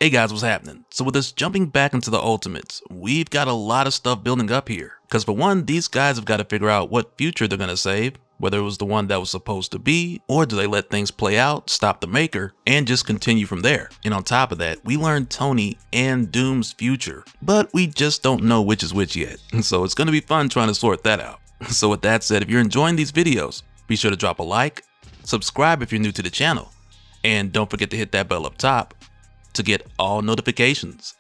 Hey guys, what's happening? So with us jumping back into the Ultimates, we've got a lot of stuff building up here. Because for one, these guys have got to figure out what future they're going to save, whether it was the one that was supposed to be, or do they let things play out, stop the Maker, and just continue from there. And on top of that, we learned Tony and Doom's future, but we just don't know which is which yet. So it's going to be fun trying to sort that out. So with that said, if you're enjoying these videos, be sure to drop a like, subscribe if you're new to the channel, and don't forget to hit that bell up top to get all notifications.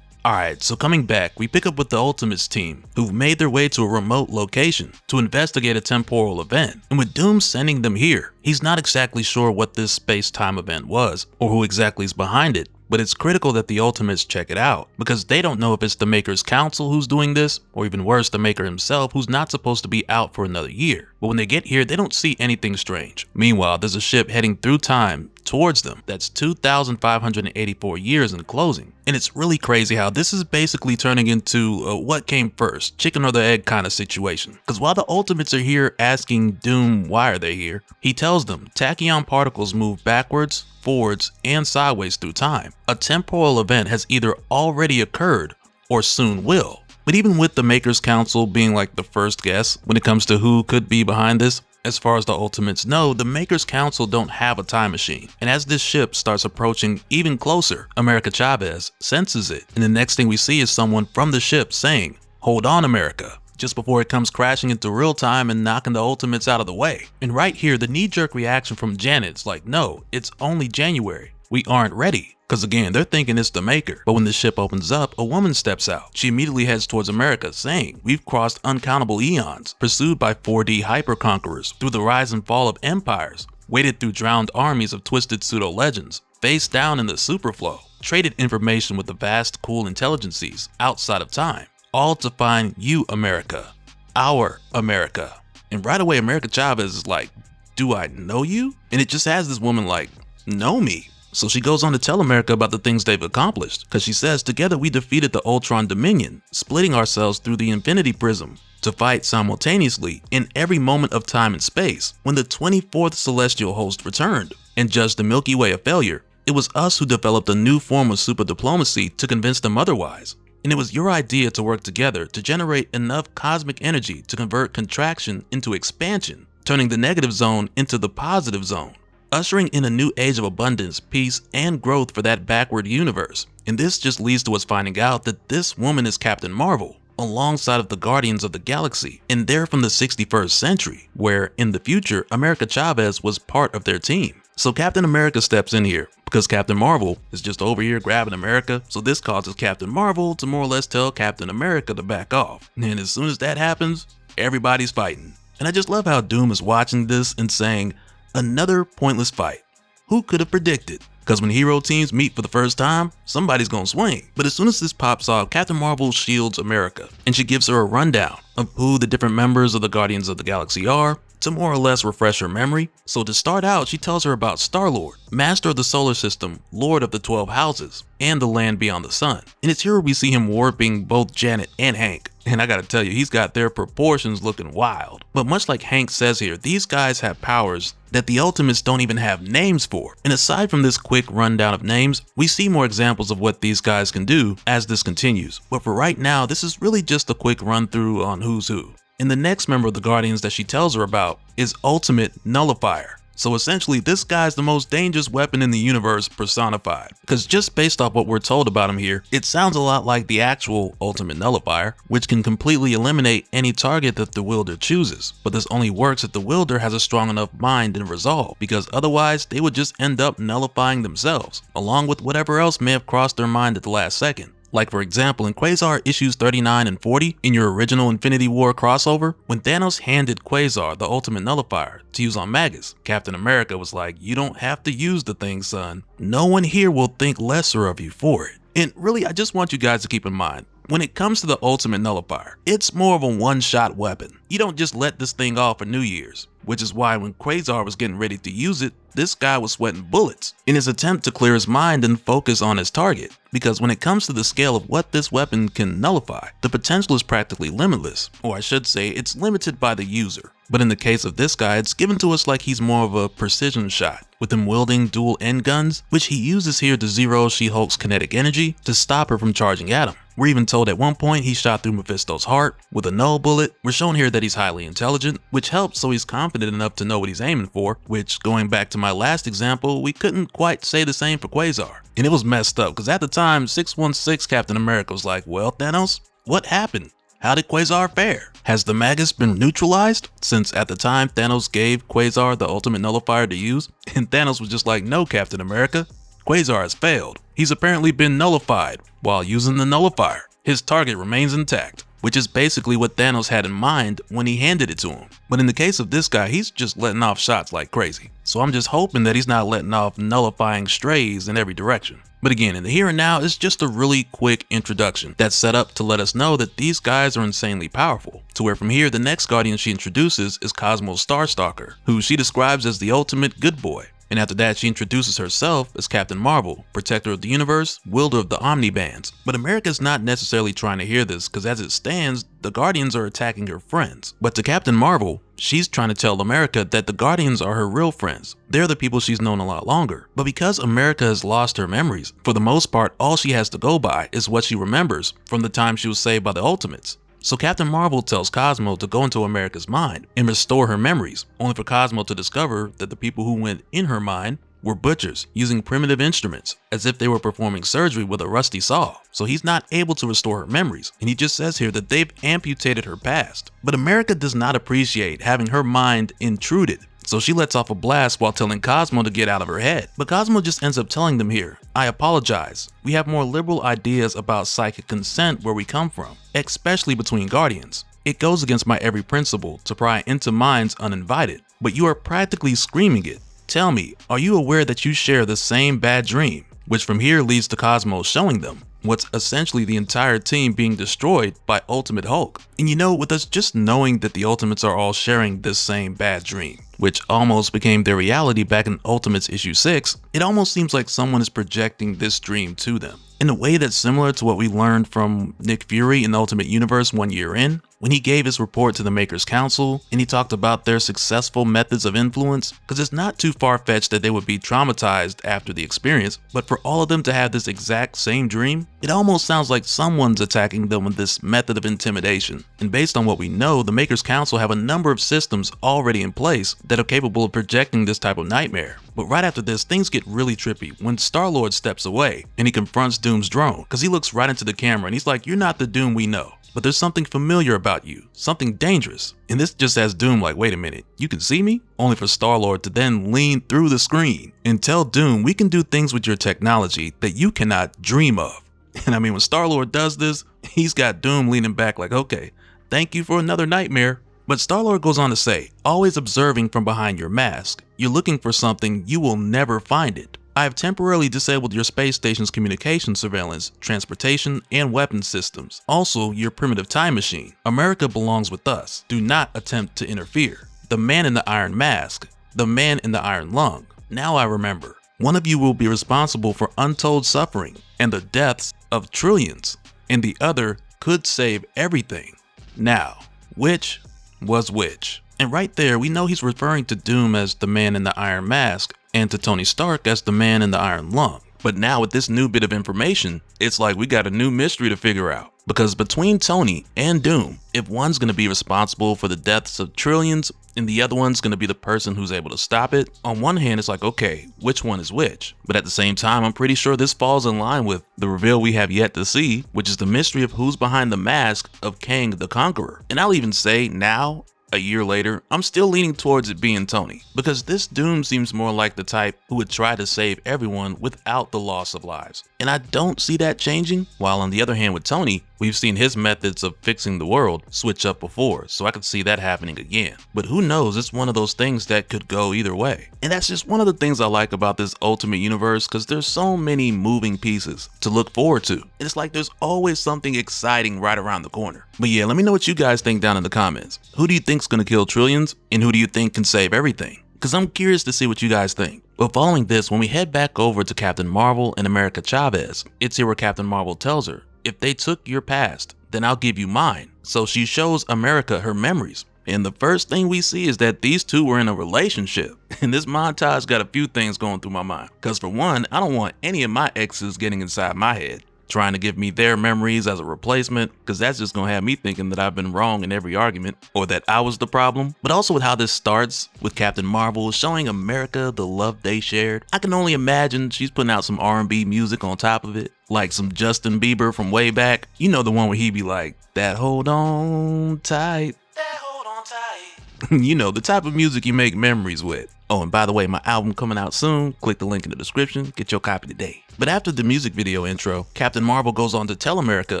Alright, so coming back, we pick up with the Ultimates team, who've made their way to a remote location to investigate a temporal event. And with Doom sending them here, he's not exactly sure what this space-time event was, or who exactly is behind it, but it's critical that the Ultimates check it out, because they don't know if it's the Maker's Council who's doing this, or even worse, the Maker himself, who's not supposed to be out for another year. But when they get here, they don't see anything strange. Meanwhile, there's a ship heading through time towards them that's 2,584 years in closing. And it's really crazy how this is basically turning into a what came first, chicken or the egg kind of situation. Because while the Ultimates are here asking Doom why are they here, he tells them tachyon particles move backwards, forwards, and sideways through time. A temporal event has either already occurred or soon will. But even with the Maker's Council being like the first guess when it comes to who could be behind this, as far as the Ultimates know, the Maker's Council don't have a time machine. And as this ship starts approaching even closer, America Chavez senses it. And the next thing we see is someone from the ship saying, "Hold on, America," just before it comes crashing into real time and knocking the Ultimates out of the way. And right here, the knee-jerk reaction from Janet's like, no, it's only January. We aren't ready. Because again, they're thinking it's the Maker. But when the ship opens up, a woman steps out. She immediately heads towards America, saying, "We've crossed uncountable eons, pursued by 4D hyper-conquerors, through the rise and fall of empires, waded through drowned armies of twisted pseudo-legends, face down in the superflow, traded information with the vast cool intelligences outside of time, all to find you, America, our America." And right away, America Chavez is like, "Do I know you?" And it just has this woman like, "Know me?" So she goes on to tell America about the things they've accomplished, because she says, "Together we defeated the Ultron Dominion, splitting ourselves through the Infinity Prism to fight simultaneously in every moment of time and space. When the 24th Celestial Host returned and judged the Milky Way a failure, it was us who developed a new form of super diplomacy to convince them otherwise. And it was your idea to work together to generate enough cosmic energy to convert contraction into expansion, turning the negative zone into the positive zone, ushering in a new age of abundance, peace, and growth for that backward universe." And this just leads to us finding out that this woman is Captain Marvel, alongside of the Guardians of the Galaxy, and they're from the 61st century, where in the future, America Chavez was part of their team. So Captain America steps in here, because Captain Marvel is just over here grabbing America, so this causes Captain Marvel to more or less tell Captain America to back off. And as soon as that happens, everybody's fighting. And I just love how Doom is watching this and saying, "Another pointless fight. Who could have predicted?" Because when hero teams meet for the first time, somebody's gonna swing. But as soon as this pops off, Captain Marvel shields America, and she gives her a rundown of who the different members of the Guardians of the Galaxy are, to more or less refresh her memory. So to start out, she tells her about Star-Lord, Master of the Solar System, Lord of the 12 Houses, and the land beyond the sun. And it's here where we see him warping both Janet and Hank. And I gotta tell you, he's got their proportions looking wild. But much like Hank says here, these guys have powers that the Ultimates don't even have names for. And aside from this quick rundown of names, we see more examples of what these guys can do as this continues. But for right now, this is really just a quick run through on who's who. And the next member of the Guardians that she tells her about is Ultimate Nullifier. So essentially, this guy's the most dangerous weapon in the universe personified. Because just based off what we're told about him here, it sounds a lot like the actual Ultimate Nullifier, which can completely eliminate any target that the wielder chooses. But this only works if the wielder has a strong enough mind and resolve, because otherwise they would just end up nullifying themselves, along with whatever else may have crossed their mind at the last second. Like for example, in Quasar issues 39 and 40, in your original Infinity War crossover, when Thanos handed Quasar the Ultimate Nullifier to use on Magus, Captain America was like, "You don't have to use the thing, son. No one here will think lesser of you for it." And really, I just want you guys to keep in mind, When it comes to the ultimate nullifier, it's more of a one-shot weapon. You don't just let this thing off for New Year's, which is why when Quasar was getting ready to use it, this guy was sweating bullets in his attempt to clear his mind and focus on his target. Because when it comes to the scale of what this weapon can nullify, the potential is practically limitless, or I should say it's limited by the user. But in the case of this guy, it's given to us like he's more of a precision shot, with him wielding dual end guns, which he uses here to zero She-Hulk's kinetic energy to stop her from charging at him. We're even told at one point he shot through Mephisto's heart with a null bullet. We're shown here that he's highly intelligent, which helps so he's confident enough to know what he's aiming for, which, going back to my last example, we couldn't quite say the same for Quasar. And it was messed up, because at the time, 616 Captain America was like, well, Thanos, what happened? How did Quasar fare? Has the Magus been neutralized? Since at the time, Thanos gave Quasar the ultimate nullifier to use, and Thanos was just like, no, Captain America, Quasar has failed. He's apparently been nullified. While using the nullifier, his target remains intact, which is basically what Thanos had in mind when he handed it to him. But in the case of this guy, he's just letting off shots like crazy. So I'm just hoping that he's not letting off nullifying strays in every direction. But again, in the here and now, it's just a really quick introduction that's set up to let us know that these guys are insanely powerful. To where from here, the next Guardian she introduces is Cosmo's Starstalker, who she describes as the ultimate good boy. And after that, she introduces herself as Captain Marvel, protector of the universe, wielder of the Omni-Bands. But America's not necessarily trying to hear this, because as it stands, the Guardians are attacking her friends. But to Captain Marvel, she's trying to tell America that the Guardians are her real friends. They're the people she's known a lot longer. But because America has lost her memories, for the most part, all she has to go by is what she remembers from the time she was saved by the Ultimates. So Captain Marvel tells Cosmo to go into America's mind and restore her memories, only for Cosmo to discover that the people who went in her mind were butchers using primitive instruments, as if they were performing surgery with a rusty saw. So he's not able to restore her memories, and he just says here that they've amputated her past. But America does not appreciate having her mind intruded, so she lets off a blast while telling Cosmo to get out of her head. But Cosmo just ends up telling them here, I apologize. We have more liberal ideas about psychic consent where we come from, especially between Guardians. It goes against my every principle to pry into minds uninvited, but you are practically screaming it. Tell me, are you aware that you share the same bad dream? Which from here leads to Cosmo showing them what's essentially the entire team being destroyed by Ultimate Hulk. And you know, with us just knowing that the Ultimates are all sharing this same bad dream, which almost became their reality back in Ultimates issue 6, it almost seems like someone is projecting this dream to them. In a way that's similar to what we learned from Nick Fury in the Ultimate Universe 1 year in, when he gave his report to the Makers Council and he talked about their successful methods of influence, because it's not too far-fetched that they would be traumatized after the experience, but for all of them to have this exact same dream, it almost sounds like someone's attacking them with this method of intimidation. And based on what we know, the Makers Council have a number of systems already in place that are capable of projecting this type of nightmare. But right after this, things get really trippy when Star-Lord steps away and he confronts Doom's drone, because he looks right into the camera and he's like, you're not the Doom we know, but there's something familiar about you, something dangerous. And this just has Doom like, wait a minute, you can see me? Only for Star-Lord to then lean through the screen and tell Doom, we can do things with your technology that you cannot dream of. And I mean, when Star-Lord does this, he's got Doom leaning back like, okay, thank you for another nightmare. But Star-Lord goes on to say, always observing from behind your mask, you're looking for something, you will never find it. I have temporarily disabled your space station's communication surveillance, transportation, and weapons systems. Also, your primitive time machine. America belongs with us. Do not attempt to interfere. The man in the iron mask. The man in the iron lung. Now I remember. One of you will be responsible for untold suffering and the deaths of trillions, and the other could save everything. Now, which was which? And right there, we know he's referring to Doom as the man in the iron mask and to Tony Stark as the man in the iron lung. But now with this new bit of information, it's like we got a new mystery to figure out. Because between Tony and Doom, if one's going to be responsible for the deaths of trillions and the other one's going to be the person who's able to stop it, on one hand it's like, okay, which one is which? But at the same time, I'm pretty sure this falls in line with the reveal we have yet to see, which is the mystery of who's behind the mask of Kang the Conqueror. And I'll even say now, a year later, I'm still leaning towards it being Tony, because this Doom seems more like the type who would try to save everyone without the loss of lives. And I don't see that changing, while on the other hand with Tony, We've seen his methods of fixing the world switch up before, so I could see that happening again. But who knows, it's one of those things that could go either way. And that's just one of the things I like about this Ultimate Universe, because there's so many moving pieces to look forward to. And it's like there's always something exciting right around the corner. But yeah, let me know what you guys think down in the comments. Who do you think's gonna kill trillions, and who do you think can save everything? Because I'm curious to see what you guys think. But following this, when we head back over to Captain Marvel and America Chavez, it's here where Captain Marvel tells her, if they took your past, then I'll give you mine. So she shows America her memories. And the first thing we see is that these two were in a relationship. And this montage got a few things going through my mind. Because for one, I don't want any of my exes getting inside my head, trying to give me their memories as a replacement, because that's just gonna have me thinking that I've been wrong in every argument, or that I was the problem. But also with how this starts, with Captain Marvel showing America the love they shared, I can only imagine she's putting out some R&B music on top of it, like some Justin Bieber from way back. You know, the one where he be like, that hold on tight. That hold on tight. You know, the type of music you make memories with. Oh, and by the way, my album coming out soon. Click the link in the description, get your copy today. But after the music video intro, Captain Marvel goes on to tell America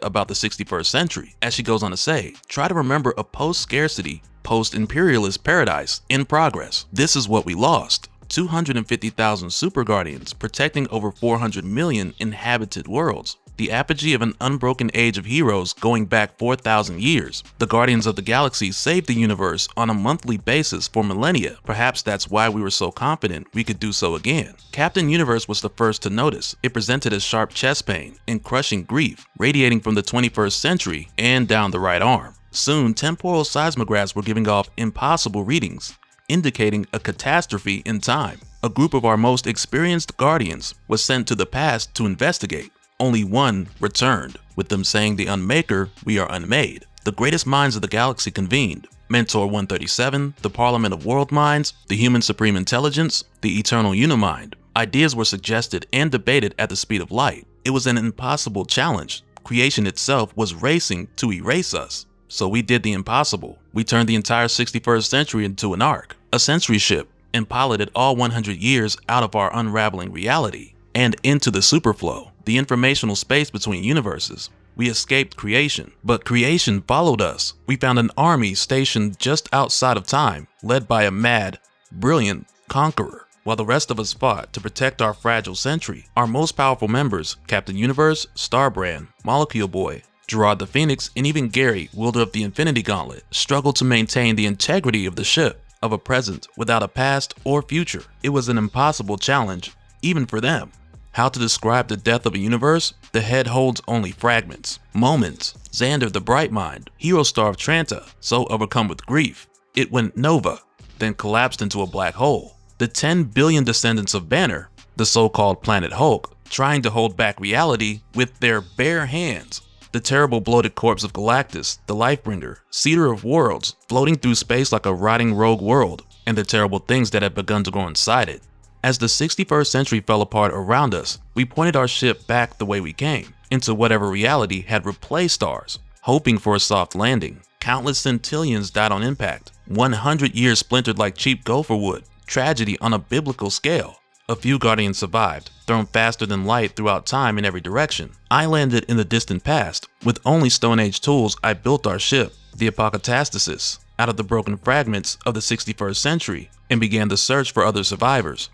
about the 61st century, as she goes on to say, try to remember a post-scarcity, post-imperialist paradise in progress. This is what we lost. 250,000 super guardians protecting over 400 million inhabited worlds. The apogee of an unbroken age of heroes going back 4,000 years. The Guardians of the Galaxy saved the universe on a monthly basis for millennia. Perhaps that's why we were so confident we could do so again. Captain Universe was the first to notice. It presented as sharp chest pain and crushing grief, radiating from the 21st century and down the right arm. Soon, temporal seismographs were giving off impossible readings, indicating a catastrophe in time. A group of our most experienced Guardians was sent to the past to investigate. Only one returned, with them saying the Unmaker, we are unmade. The greatest minds of the galaxy convened. Mentor 137, the Parliament of World Minds, the Human Supreme Intelligence, the Eternal Unimind. Ideas were suggested and debated at the speed of light. It was an impossible challenge. Creation itself was racing to erase us. So we did the impossible. We turned the entire 61st century into an arc, a century ship, and piloted all 100 years out of our unraveling reality and into the superflow, the informational space between universes. We escaped creation, but creation followed us. We found an army stationed just outside of time, led by a mad, brilliant conqueror, while the rest of us fought to protect our fragile century. Our most powerful members, Captain Universe, Starbrand, Molecule Boy, Gerard the Phoenix, and even Gary, wielder of the Infinity Gauntlet, struggled to maintain the integrity of the ship, of a present without a past or future. It was an impossible challenge, even for them. How to describe the death of a universe? The head holds only fragments, moments. Xander the Bright Mind, hero star of Tranta, so overcome with grief, it went nova, then collapsed into a black hole. The 10 billion descendants of Banner, the so-called Planet Hulk, trying to hold back reality with their bare hands. The terrible bloated corpse of Galactus, the Lifebringer, Seeder of Worlds, floating through space like a rotting rogue world, and the terrible things that had begun to grow inside it. As the 61st century fell apart around us, we pointed our ship back the way we came, into whatever reality had replaced ours, hoping for a soft landing. Countless centillions died on impact. 100 years splintered like cheap gopher wood. Tragedy on a biblical scale. A few Guardians survived, thrown faster than light throughout time in every direction. I landed in the distant past. With only Stone Age tools, I built our ship, the Apocatastasis, out of the broken fragments of the 61st century, and began the search for other survivors.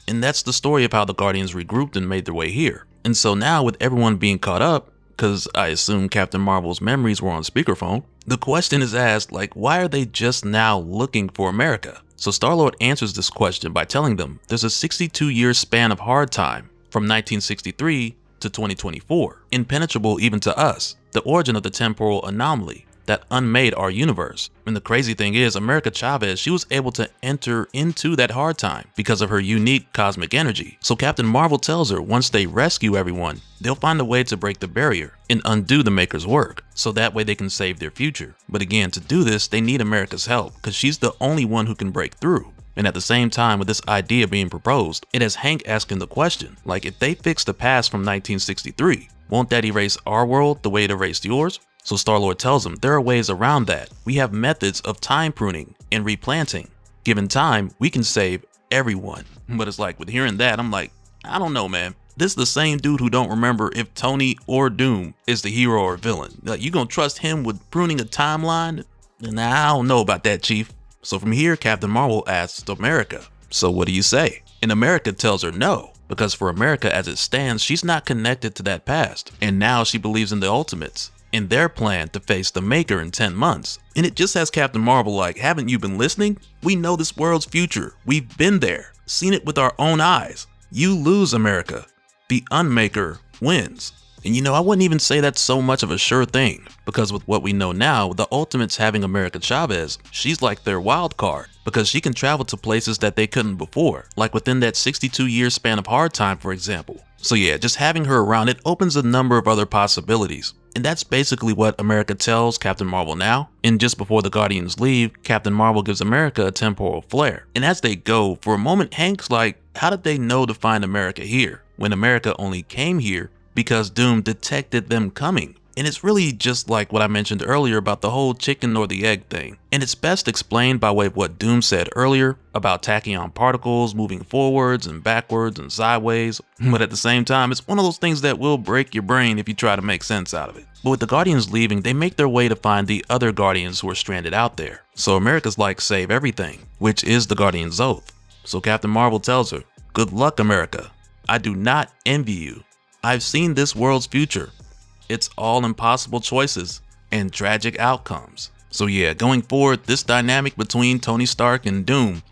And that's the story of how the Guardians regrouped and made their way here. And so now, with everyone being caught up, because I assume Captain Marvel's memories were on speakerphone, the question is asked, like, why are they just now looking for America? So Star-Lord answers this question by telling them there's a 62-year span of hard time from 1963 to 2024, impenetrable even to us, the origin of the temporal anomaly that unmade our universe. And the crazy thing is, America Chavez, she was able to enter into that hard time because of her unique cosmic energy. So Captain Marvel tells her once they rescue everyone, they'll find a way to break the barrier and undo the Maker's work, so that way they can save their future. But again, to do this, they need America's help, because she's the only one who can break through. And at the same time, with this idea being proposed, it has Hank asking the question, like, if they fix the past from 1963, won't that erase our world the way it erased yours? So Star-Lord tells him there are ways around that. We have methods of time pruning and replanting. Given time, we can save everyone. But it's like, with hearing that, I'm like, I don't know, man. This is the same dude who don't remember if Tony or Doom is the hero or villain. Like, you gonna trust him with pruning a timeline? Nah, I don't know about that, Chief. So from here, Captain Marvel asks America, so what do you say? And America tells her no, because for America as it stands, she's not connected to that past. And now she believes in the Ultimates, in their plan to face the Maker in 10 months. And it just has Captain Marvel like, haven't you been listening? We know this world's future. We've been there, seen it with our own eyes. You lose, America. The Unmaker wins. And you know, I wouldn't even say that's so much of a sure thing, because with what we know now, with the Ultimates having America Chavez, she's like their wild card, because she can travel to places that they couldn't before, like within that 62-year span of hard time, for example. So yeah, just having her around, it opens a number of other possibilities. And that's basically what America tells Captain Marvel now. And just before the Guardians leave, Captain Marvel gives America a temporal flare. And as they go, for a moment, Hank's like, how did they know to find America here, when America only came here because Doom detected them coming? And it's really just like what I mentioned earlier about the whole chicken or the egg thing. And it's best explained by way of what Doom said earlier about tachyon particles moving forwards and backwards and sideways. But at the same time, it's one of those things that will break your brain if you try to make sense out of it. But with the Guardians leaving, they make their way to find the other Guardians who are stranded out there. So America's like, save everything, which is the Guardian's oath. So Captain Marvel tells her, good luck, America. I do not envy you. I've seen this world's future. It's all impossible choices and tragic outcomes. So yeah, going forward, this dynamic between Tony Stark and Doom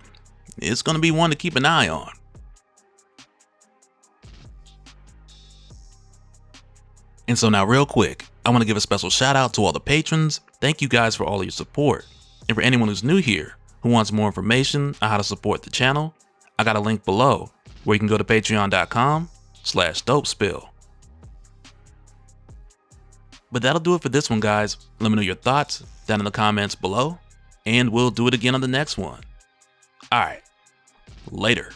is going to be one to keep an eye on. And so now real quick, I want to give a special shout out to all the patrons. Thank you guys for all of your support. And for anyone who's new here, who wants more information on how to support the channel, I got a link below where you can go to patreon.com/dopespill. But that'll do it for this one, guys. Let me know your thoughts down in the comments below, and we'll do it again on the next one. Alright, later.